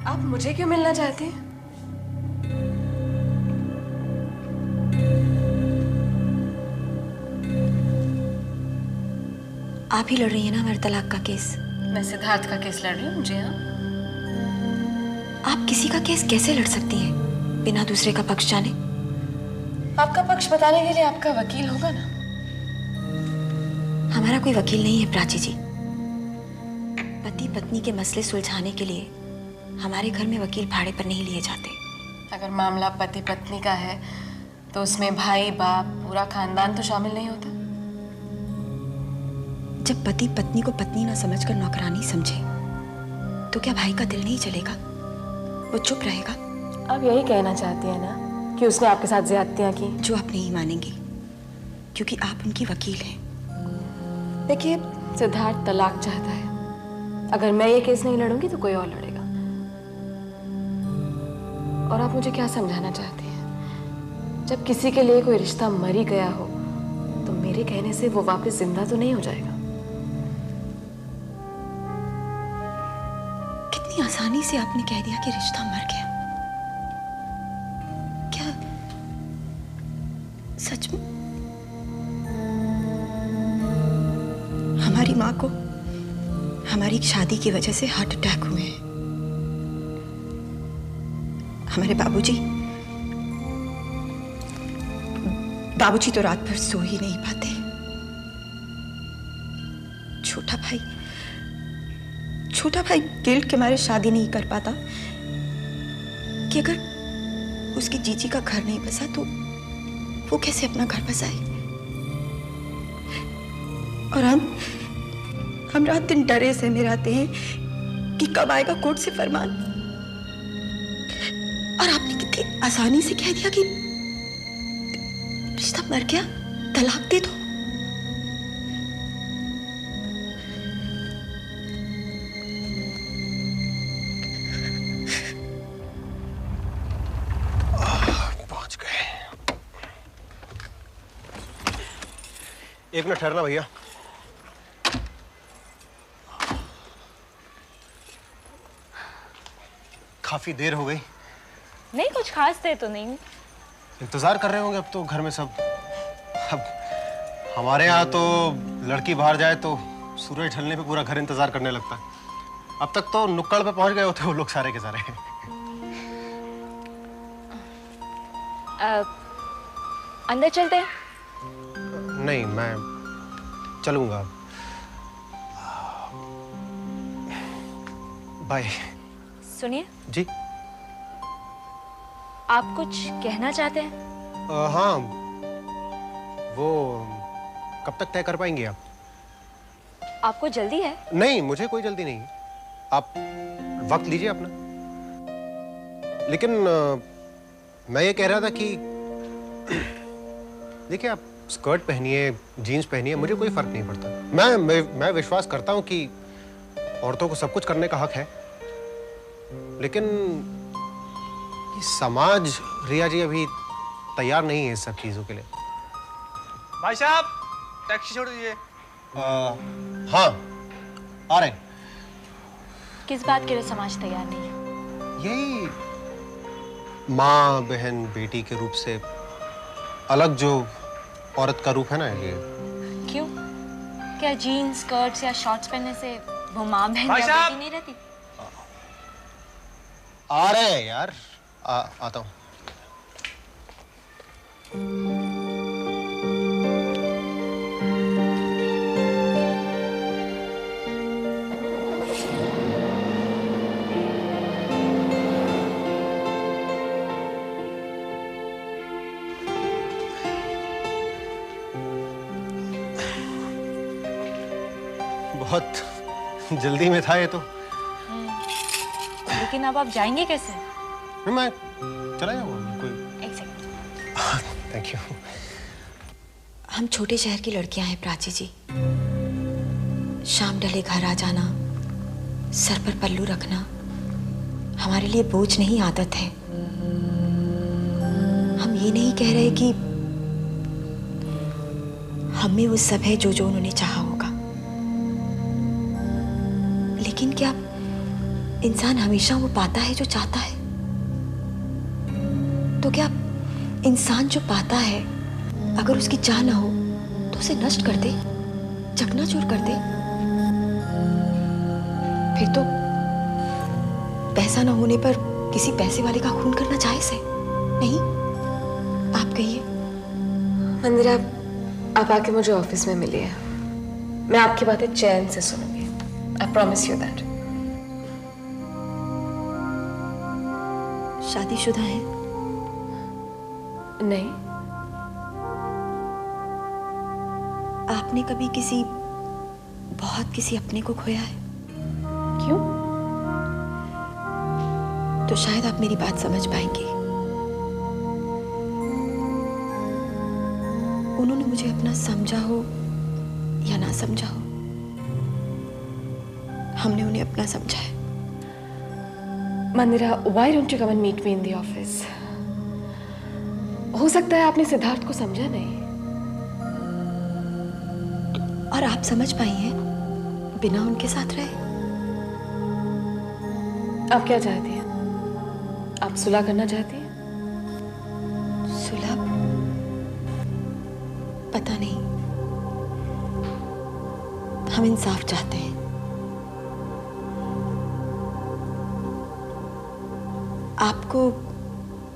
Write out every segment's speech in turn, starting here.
आप मुझे क्यों मिलना चाहते हैं? आप ही लड़ रही हैं ना हमारे तलाक का केस? मैं सिद्धार्थ का केस लड़ रही हूँ। जी हाँ। आप किसी का केस कैसे लड़ सकती हैं बिना दूसरे का पक्ष जाने? आपका पक्ष बताने के लिए आपका वकील होगा ना। हमारा कोई वकील नहीं है प्राची जी। पति पत्नी के मसले सुलझाने के लिए हमारे घर में वकील भाड़े पर नहीं लिए जाते। अगर मामला पति पत्नी का है तो उसमें भाई बाप पूरा खानदान तो शामिल नहीं होता। जब पति पत्नी को पत्नी ना समझकर नौकरानी समझे तो क्या भाई का दिल नहीं चलेगा? वो चुप रहेगा? आप यही कहना चाहती हैं ना कि उसने आपके साथ ज्यादतियां की? जो आप नहीं मानेंगी क्योंकि आप उनकी वकील हैं। देखिए, सिद्धार्थ तलाक चाहता है। अगर मैं ये केस नहीं लड़ूंगी तो कोई और लड़ेगा। और आप मुझे क्या समझाना चाहती हैं? जब किसी के लिए कोई रिश्ता मर ही गया हो तो मेरे कहने से वो वापस जिंदा तो नहीं हो जाएगा। कितनी आसानी से आपने कह दिया कि रिश्ता मर गया। क्या सच में हमारी माँ को हमारी शादी की वजह से हार्ट अटैक हुए हैं? हमारे बाबूजी तो रात भर सो ही नहीं पाते। छोटा भाई गिल्ट के मारे शादी नहीं कर पाता कि अगर उसकी जीजी का घर नहीं बसा तो वो कैसे अपना घर बसाए। और हम रात दिन डरे से मिराते हैं कि कब आएगा कोर्ट से फरमान। और आपने कितनी आसानी से कह दिया कि रिश्ता मर गया, तलाक दे दो। पहुंच गए। एक मिनट ठहरना भैया। काफी देर हो गई। नहीं, कुछ खास देर तो नहीं। इंतजार कर रहे होंगे अब तो घर में सब। अब हमारे यहाँ तो लड़की बाहर जाए तो सूरज ढलने पे पूरा घर इंतजार करने लगता है। अब तक तो नुक्कड़ पे पहुंच गए होते वो लोग सारे के सारे। अंदर चलते हैं? नहीं, मैं चलूंगा। बाय। सुनिए जी। आप कुछ कहना चाहते हैं? हाँ, वो कब तक तय कर पाएंगे आप? आपको जल्दी है? नहीं, मुझे कोई जल्दी नहीं। आप वक्त लीजिए अपना। लेकिन मैं ये कह रहा था कि देखिए, आप स्कर्ट पहनिए, जीन्स पहनिए, मुझे कोई फर्क नहीं पड़ता। मैं विश्वास करता हूँ कि औरतों को सब कुछ करने का हक है। लेकिन ये समाज, रिया जी, अभी तैयार नहीं है इस सब चीजों के लिए। भाई साहब, टैक्सी छोड़ दीजिए। हाँ, आ रहे हैं। किस बात के लिए समाज तैयार नहीं है? यही माँ, बहन, बेटी के रूप से अलग जो औरत का रूप है ना, ये। क्यों? क्या जीन्स, स्कर्ट्स या शॉर्ट्स पहनने से वो माँ बहन या बेटी नहीं रहती? आ रहे हैं यार। आता हूँ। बहुत जल्दी में था ये तो। लेकिन अब आप जाएंगे कैसे? मैं चला जाऊंगा। कोई। एक सेकंड। Thank you. हम छोटे शहर की लड़कियां हैं प्राची जी। शाम ढले घर आ जाना, सर पर पल्लू रखना हमारे लिए बोझ नहीं, आदत है। हम ये नहीं कह रहे कि हम में वो सब है जो उन्होंने चाहा होगा। लेकिन क्या इंसान हमेशा वो पाता है जो चाहता है। तो क्या इंसान जो पाता है अगर उसकी चाह ना हो तो उसे नष्ट कर दे, चकनाचूर कर दे? फिर तो पैसा ना होने पर किसी पैसे वाले का खून करना जायज है नहीं? आप कहिए। मंदिरा, आप आके मुझे ऑफिस में मिलिए, मैं आपकी बातें चैन से सुनूंगी। I promise you that. शादीशुदा है? नहीं। आपने कभी किसी अपने को खोया है? क्यों? तो शायद आप मेरी बात समझ पाएंगे। उन्होंने मुझे अपना समझा हो या ना समझा हो, हमने उन्हें अपना समझा है। मंदिरा, why don't you come and meet me in the office? हो सकता है आपने सिद्धार्थ को समझा नहीं। और आप समझ पाई हैं बिना उनके साथ रहे? आप क्या चाहती हैं? आप सुलह करना चाहती हैं? सुलह? पता नहीं, हम इंसाफ चाहते हैं। आपको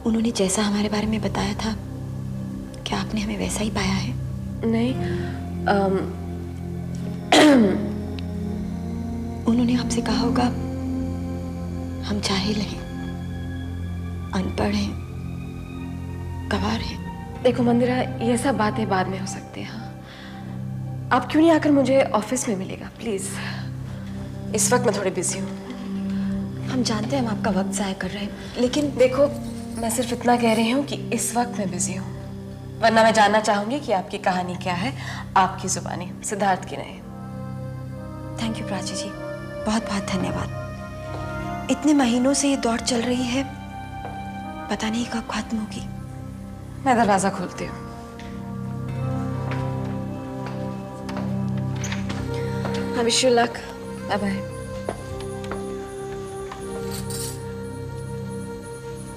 उन्होंने जैसा हमारे बारे में बताया था, क्या आपने हमें वैसा ही पाया है? नहीं। उन्होंने आपसे कहा होगा हम जाहिल हैं, अनपढ़ हैं, गंवार हैं। देखो मंदिरा, ये सब बातें बाद में हो सकती हैं। आप क्यों नहीं आकर मुझे ऑफिस में मिलेगा प्लीज? इस वक्त मैं थोड़ी बिजी हूँ। हम जानते हैं हम आपका वक्त जाया कर रहे हैं, लेकिन देखो, मैं सिर्फ इतना कह रही हूँ कि इस वक्त मैं बिजी हूँ, वरना मैं जानना चाहूंगी कि आपकी कहानी क्या है, आपकी जुबानी, सिद्धार्थ की नहीं। थैंक यू प्राची जी, बहुत बहुत धन्यवाद। इतने महीनों से ये दौड़ चल रही है, पता नहीं कब खत्म होगी। मैं दरवाजा खोलती हूँ। I wish you luck. Bye bye.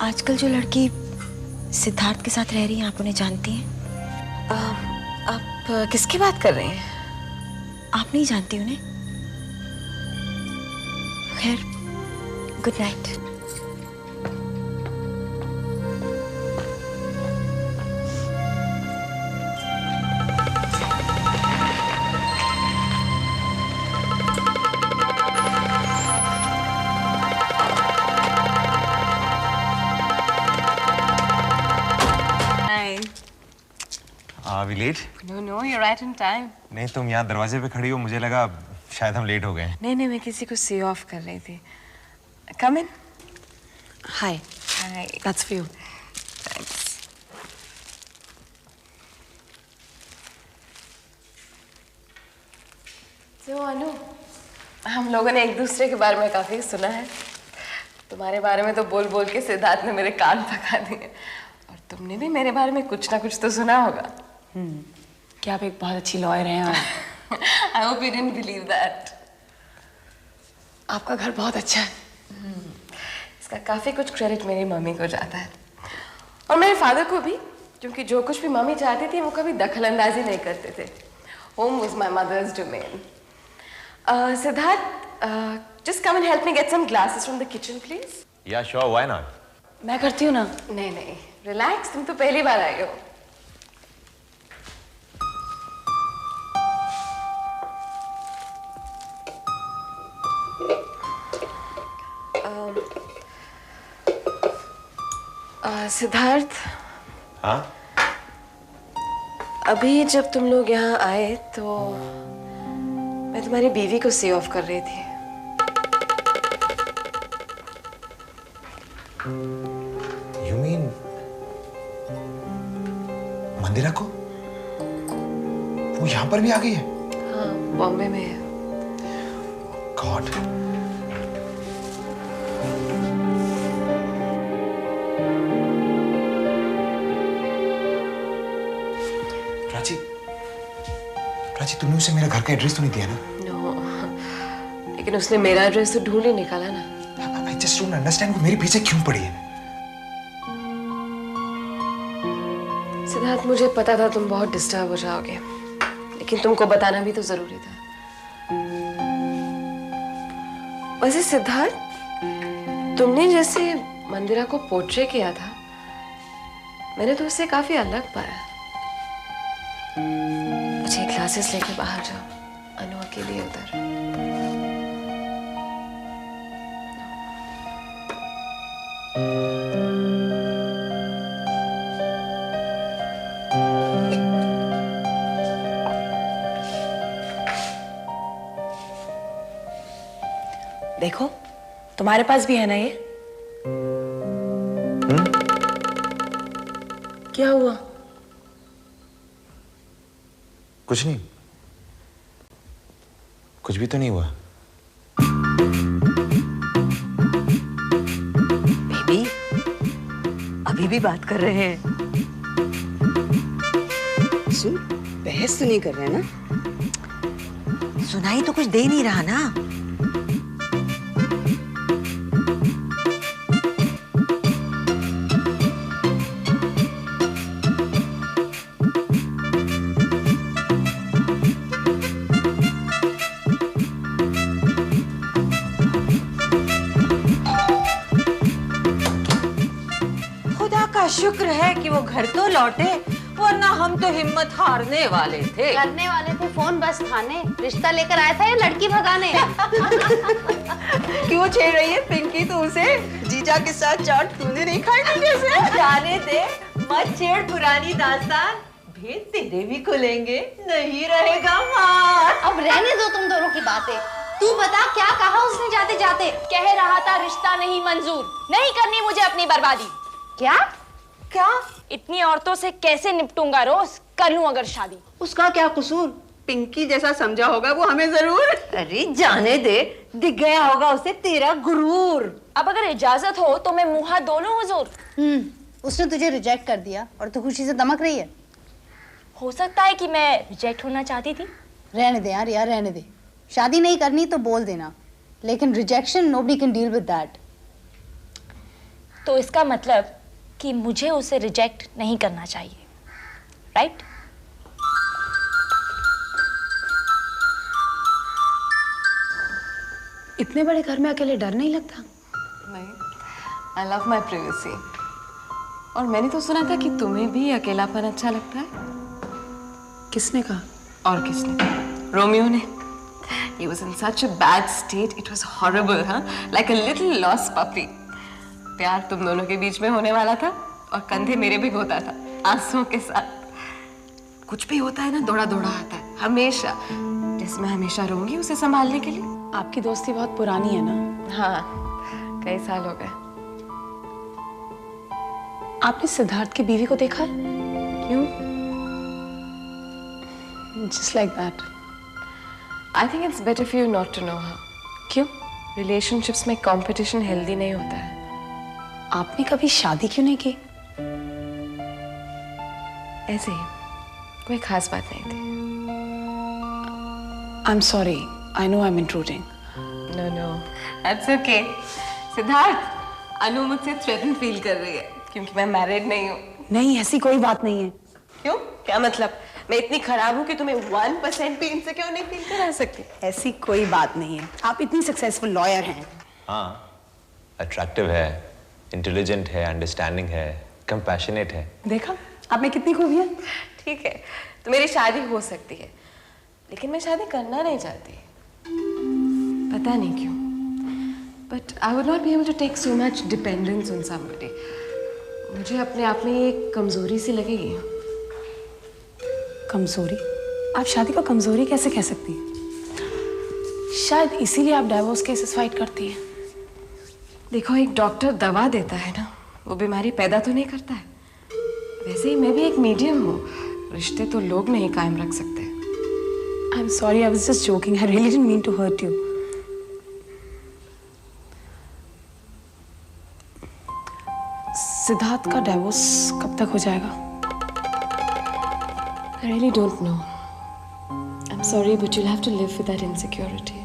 आजकल जो लड़की सिद्धार्थ के साथ रह रही हैं, आप उन्हें जानती हैं? आप किसकी बात कर रही हैं? आप नहीं जानती उन्हें? खैर, good night. Are we late? No, you're right in time. नहीं, तुम यहाँ दरवाजे पे खड़ी हो, मुझे लगा शायद हम लेट हो गए। नहीं, मैं किसी को सी ऑफ कर रही थी। Come in. Hi. Hi. That's for you. Thanks. So अनु, हम लोगों ने एक दूसरे के बारे में काफी सुना है। तुम्हारे बारे में तो बोल बोल के सिद्धार्थ ने मेरे कान पका दिए, और तुमने भी मेरे बारे में कुछ ना कुछ तो सुना होगा। क्या आप एक बहुत अच्छी लॉयर हैं? और I hope you didn't believe that. आपका घर बहुत अच्छा है। इसका काफी कुछ क्रेडिट मेरी मम्मी को जाता है, और मेरे फादर को भी, क्योंकि जो कुछ भी मम्मी चाहती थी वो कभी दखल अंदाजी नहीं करते थे। Home was my mother's domain. Siddharth, just come and help me get some glasses from the kitchen, please. Yeah, sure, why not? मैं करती हूँ ना। नहीं, रिलैक्स, तुम तो पहली बार आई हो। सिद्धार्थ, हाँ? अभी जब तुम लोग यहाँ आए तो मैं तुम्हारी बीवी को सी ऑफ कर रही थी। You mean मंदिरा को? वो यहाँ पर भी आ गई है? हाँ, बॉम्बे में है। God. प्राची, तुमने उसे मेरा घर का एड्रेस तो नहीं दिया ना? नो, लेकिन उसने मेरा एड्रेस तो ढूंढ ही निकाला ना। डोंट अंडरस्टैंड वो मेरे पीछे क्यों पड़ी है। सिद्धार्थ, मुझे पता था तुम बहुत डिस्टर्ब हो जाओगे, लेकिन तुमको बताना भी तो जरूरी था। वैसे सिद्धार्थ, तुमने जैसे मंदिरा को पोर्ट्रे किया था, मैंने तो उससे काफी अलग पाया। मुझे क्लासेस लेके बाहर जाओ, अनु अकेली है उधर। देखो, तुम्हारे पास भी है ना ये? क्या हुआ? कुछ नहीं, कुछ भी तो नहीं हुआ। बेबी, अभी भी बात कर रहे हैं। सुन, बहस तो नहीं कर रहे ना? सुनाई तो कुछ दे नहीं रहा ना? शुक्र है कि वो घर तो लौटे, वरना हम तो हिम्मत हारने वाले थे। करने वाले थे फोन बस थाने। रिश्ता लेकर आया था या लड़की भगाने? क्यों छेड़ रही है पिंकी तू उसे? जीजा के साथ चाट तूने नहीं खाई ना जैसे? जाने दे, मत छेड़ पुरानी दास्तान। भेद तेरे भी खुलेंगे, नहीं रहेगा मार। अब रहने दो तुम दोनों की बातें। तू बता क्या कहा उसने जाते जाते? कह रहा था रिश्ता नहीं मंजूर, नहीं करनी मुझे अपनी बर्बादी। क्या क्या? इतनी औरतों से कैसे निपटूंगा रोज, कर लूं अगर शादी। उसका क्या कसूर? पिंकी जैसा समझा होगा वो हमें जरूर। अरे जाने दे, दिख गया होगा उसे तेरा गुरूर। अब अगर इजाजत हो तो मैं मुंह हाथ धो लूं हुजूर। उसने तुझे रिजेक्ट कर दिया और तू खुशी से दमक रही है। हो सकता है कि मैं रिजेक्ट होना चाहती थी। रहने दे यार, रहने दे। शादी नहीं करनी तो बोल देना, लेकिन rejection nobody can deal with that. तो इसका मतलब कि मुझे उसे रिजेक्ट नहीं करना चाहिए, राइट? इतने बड़े घर में अकेले डर नहीं लगता? नहीं, आई लव माई प्राइवेसी। और मैंने तो सुना था कि तुम्हें भी अकेलापन अच्छा लगता है। किसने कहा? और किसने? रोमियो ने। He was in such a bad state, it was horrible, huh? Like a little lost puppy. प्यार तुम दोनों के बीच में होने वाला था और कंधे मेरे भी होता था आंसुओं के साथ। कुछ भी होता है ना, दौड़ा दौड़ा आता है हमेशा। जैसे मैं हमेशा रहूंगी उसे संभालने के लिए। आपकी दोस्ती बहुत पुरानी है ना? हाँ, कई साल हो गए। आपने सिद्धार्थ की बीवी को देखा है? क्यों? Just like that. I think it's better for you not to know her. क्यों? रिलेशनशिप्स में कंपटीशन हेल्दी नहीं होता है। आपने कभी शादी क्यों नहीं की? ऐसे ही, कोई खास बात नहीं थी। I'm sorry. I know I'm intruding. No, no, that's okay. Siddharth, अनु मुझसे थ्रेटन फील कर रही है क्योंकि मैं मैरिड नहीं हूँ। नहीं, ऐसी कोई बात नहीं है। क्यों? क्या मतलब? मैं इतनी खराब हूँ कि तुम्हें 1% भी इनसिक्योर नहीं फील करा सकती? ऐसी कोई बात नहीं है। आप इतनी सक्सेसफुल लॉयर हैं। हाँ, अट्रैक्टिव है, इंटेलिजेंट है, अंडरस्टैंडिंग है, कंपैशनेट है। देखा आप में कितनी खूबियां। ठीक है, तो मेरी शादी हो सकती है, लेकिन मैं शादी करना नहीं चाहती। पता नहीं क्यों, but I would not be able to take so much dependence on somebody. मुझे अपने आप में एक कमजोरी सी लगेगी। कमजोरी? आप शादी को कमजोरी कैसे कह सकती हैं? शायद इसीलिए आप डाइवोर्स केसेस फाइट करती हैं। देखो, एक डॉक्टर दवा देता है ना, वो बीमारी पैदा तो नहीं करता है। वैसे ही मैं भी एक मीडियम हूँ, रिश्ते तो लोग नहीं कायम रख सकते। I'm sorry, I was just joking. I really didn't mean to hurt you. Siddharth का डिवोर्स कब तक हो जाएगा? I really don't know. I'm sorry, but you'll have to live with that insecurity.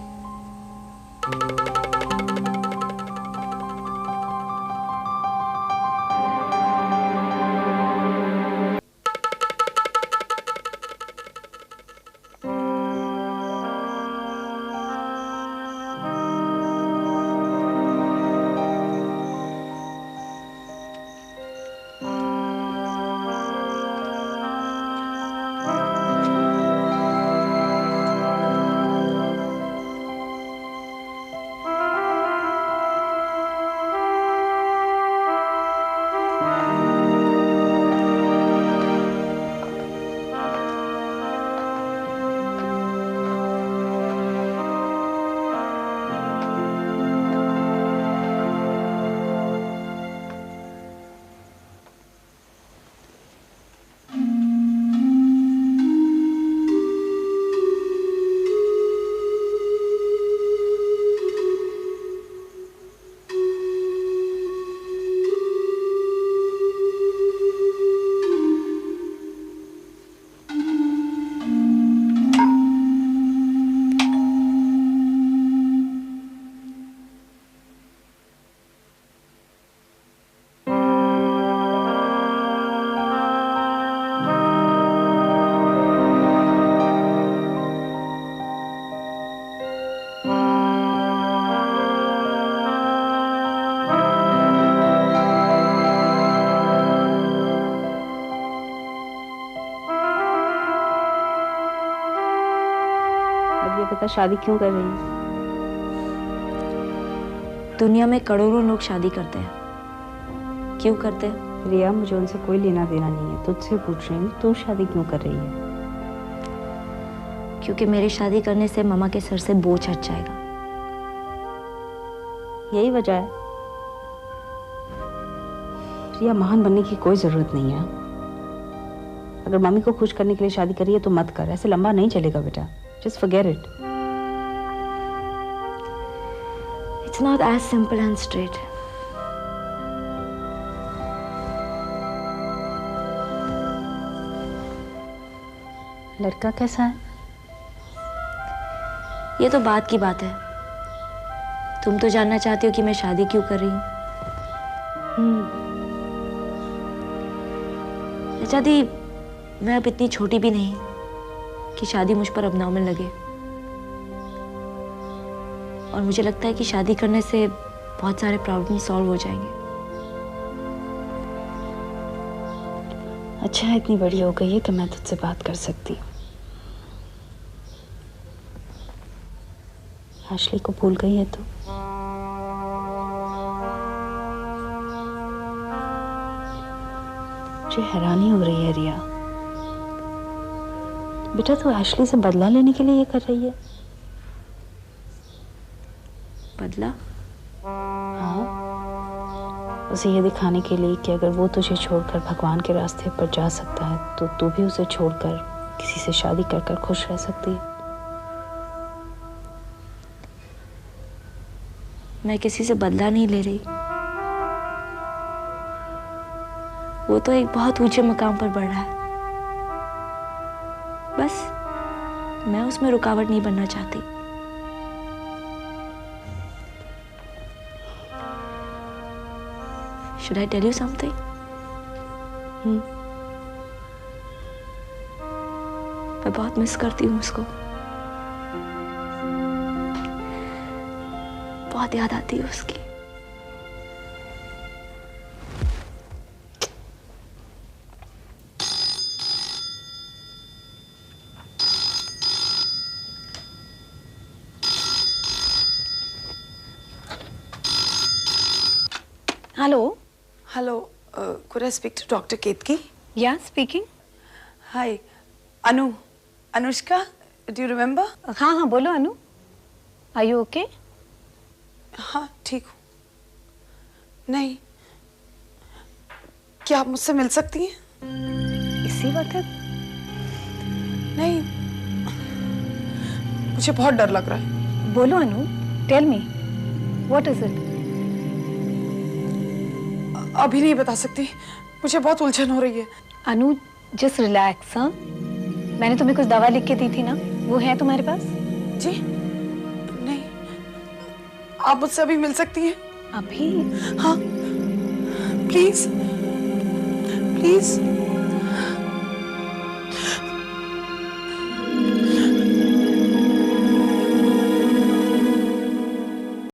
शादी क्यों कर रही है? दुनिया में करोड़ों लोग शादी करते हैं, क्यों करते हैं? रिया, मुझे उनसे कोई लेना देना नहीं है, तुझसे पूछ रही हूँ तू शादी क्यों कर रही है? क्योंकि मेरी शादी करने से मामा के सर से बोझ हट जाएगा। यही वजह है? रिया, महान बनने की कोई जरूरत नहीं है। अगर मम्मी को खुश करने के लिए शादी करी है तो मत कर, ऐसे लंबा नहीं चलेगा बेटा। Just forget it. It's not as simple and straight. लड़का कैसा है? ये तो बात की बात है। तुम तो जानना चाहती हो कि मैं शादी क्यों कर रही हूँ। शादी, मैं अब इतनी छोटी भी नहीं कि शादी मुझ पर अपनाव में लगे। और मुझे लगता है कि शादी करने से बहुत सारे प्रॉब्लम सॉल्व हो जाएंगे। अच्छा, इतनी बड़ी हो गई है कि मैं तुझसे बात कर सकती हूँ। आशली को भूल गई है तू? मुझे हैरानी हो रही है रिया। बेटा, तू आशली से बदला लेने के लिए ये कर रही है? बदला? हाँ, उसे ये दिखाने के लिए कि अगर वो तुझे छोड़कर भगवान के रास्ते पर जा सकता है तो तू भी उसे छोड़कर किसी से शादी कर कर खुश रह सकती है। मैं किसी से बदला नहीं ले रही। वो तो एक बहुत ऊंचे मकाम पर बढ़ रहा है। बस मैं उसमें रुकावट नहीं बनना चाहती। Should I tell you something? मैं बहुत मिस करती हूँ उसको। बहुत याद आती है उसकी। Hello. Hello. Could I speak to Dr. Ketki? Yeah, speaking. Hi. Anu. Anushka, do you remember? हाँ हाँ बोलो अनु. Are you okay? हाँ, ठीक हूँ। नहीं, क्या आप मुझसे मिल सकती हैं? इसी वक्त? नहीं, मुझे बहुत डर लग रहा है। बोलो अनु. Tell me. What is it? अभी नहीं बता सकती, मुझे बहुत उलझन हो रही है। अनु, जस्ट रिलैक्स। हाँ, मैंने तुम्हें कुछ दवा लिख के दी थी ना, वो है तुम्हारे पास? जी नहीं, आप मुझसे अभी मिल सकती हैं? अभी? हाँ, प्लीज प्लीज।